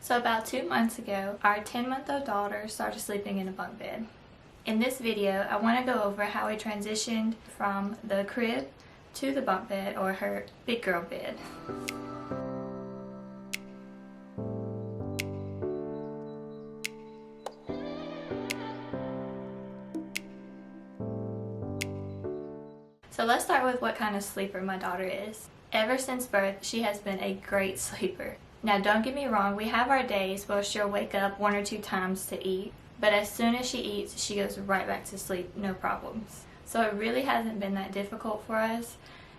So about 2 months ago, our 10-month-old daughter started sleeping in a bunk bed. In this video, I want to go over how we transitioned from the crib to the bunk bed, or her big girl bed. So let's start with what kind of sleeper my daughter is. Ever since birth, she has been a great sleeper. Now don't get me wrong, we have our days where she'll wake up 1 or 2 times to eat, but as soon as she eats, she goes right back to sleep, no problems. So it really hasn't been that difficult for us,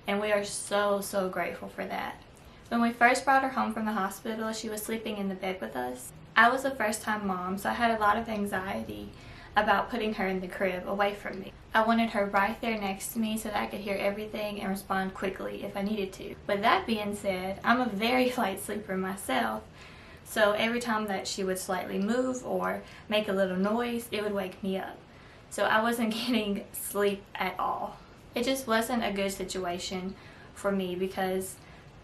and we are so grateful for that. When we first brought her home from the hospital, she was sleeping in the bed with us. I was a first-time mom, so I had a lot of anxiety about putting her in the crib away from me. I wanted her right there next to me so that I could hear everything and respond quickly if I needed to. With that being said, I'm a very light sleeper myself, so every time that she would slightly move or make a little noise, it would wake me up. So I wasn't getting sleep at all. It just wasn't a good situation for me because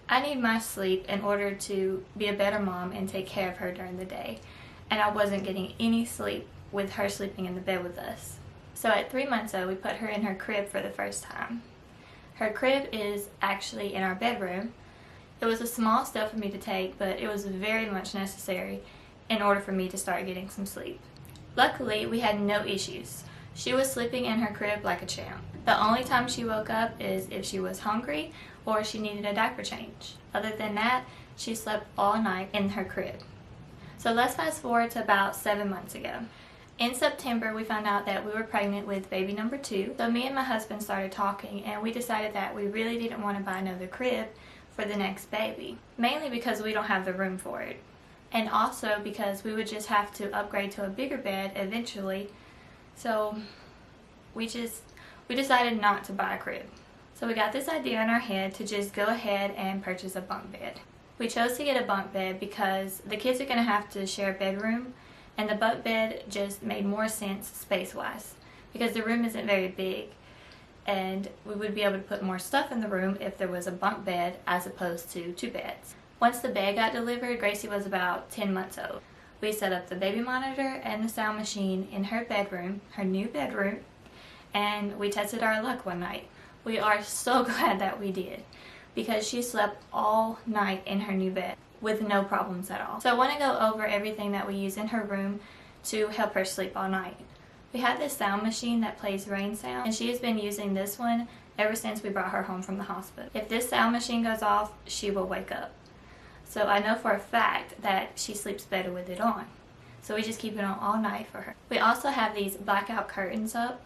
I need my sleep in order to be a better mom and take care of her during the day. And I wasn't getting any sleep with her sleeping in the bed with us. So at 3 months old, we put her in her crib for the first time. Her crib is actually in our bedroom. It was a small step for me to take, but it was very much necessary in order for me to start getting some sleep. Luckily, we had no issues. She was sleeping in her crib like a champ. The only time she woke up is if she was hungry or she needed a diaper change. Other than that, she slept all night in her crib. So let's fast forward to about 7 months ago. In September, we found out that we were pregnant with baby number 2. So me and my husband started talking, and we decided that we really didn't want to buy another crib for the next baby. Mainly because we don't have the room for it. And also because we would just have to upgrade to a bigger bed eventually. So we decided not to buy a crib. So we got this idea in our head to just go ahead and purchase a bunk bed. We chose to get a bunk bed because the kids are going to have to share a bedroom, and the bunk bed just made more sense space-wise because the room isn't very big, and we would be able to put more stuff in the room if there was a bunk bed as opposed to 2 beds. Once the bed got delivered, Gracie was about 10 months old. We set up the baby monitor and the sound machine in her bedroom, her new bedroom, and we tested our luck one night. We are so glad that we did because she slept all night in her new bed with no problems at all. So I want to go over everything that we use in her room to help her sleep all night. We have this sound machine that plays rain sound, and she has been using this one ever since we brought her home from the hospital. If this sound machine goes off, she will wake up. So I know for a fact that she sleeps better with it on. So we just keep it on all night for her. We also have these blackout curtains up,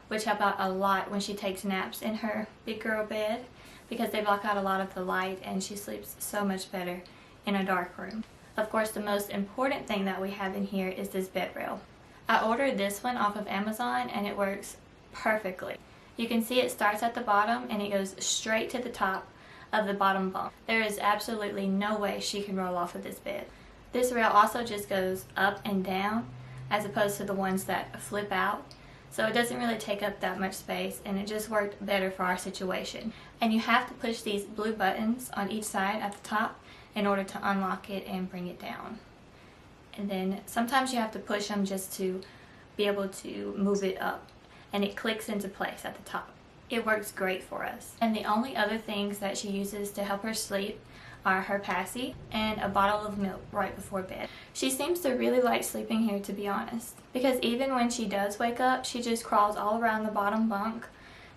which help out a lot when she takes naps in her big girl bed because they block out a lot of the light, and she sleeps so much better in a dark room. Of course, the most important thing that we have in here is this bed rail. I ordered this one off of Amazon, and it works perfectly. You can see it starts at the bottom and it goes straight to the top of the bottom bunk. There is absolutely no way she can roll off of this bed. This rail also just goes up and down as opposed to the ones that flip out. So it doesn't really take up that much space, and it just worked better for our situation. And you have to push these blue buttons on each side at the top in order to unlock it and bring it down. And then sometimes you have to push them just to be able to move it up, and it clicks into place at the top. It works great for us. And the only other things that she uses to help her sleep are her passy and a bottle of milk right before bed. She seems to really like sleeping here, to be honest, because even when she does wake up, she just crawls all around the bottom bunk,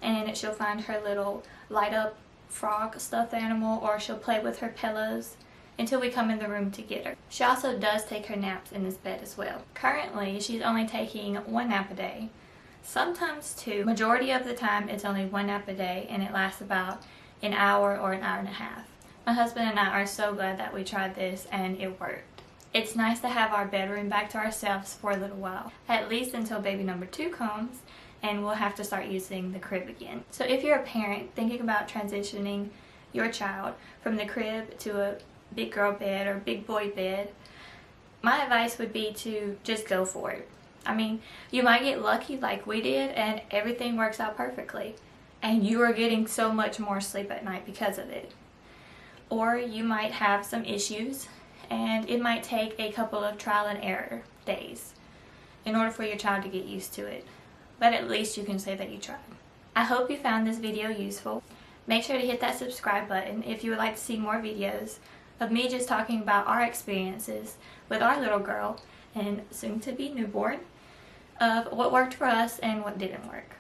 and she'll find her little light up frog stuffed animal, or she'll play with her pillows until we come in the room to get her. She also does take her naps in this bed as well. Currently, she's only taking 1 nap a day, sometimes 2. Majority of the time, it's only 1 nap a day, and it lasts about an hour or an hour and a half. My husband and I are so glad that we tried this, and it worked. It's nice to have our bedroom back to ourselves for a little while, at least until baby number 2 comes, and we'll have to start using the crib again. So if you're a parent thinking about transitioning your child from the crib to a big girl bed or big boy bed, my advice would be to just go for it. I mean, you might get lucky like we did and everything works out perfectly, and you are getting so much more sleep at night because of it. Or you might have some issues and it might take a couple of trial and error days in order for your child to get used to it. But at least you can say that you tried. I hope you found this video useful. Make sure to hit that subscribe button if you would like to see more videos of me just talking about our experiences with our little girl and soon to be newborn, of what worked for us and what didn't work.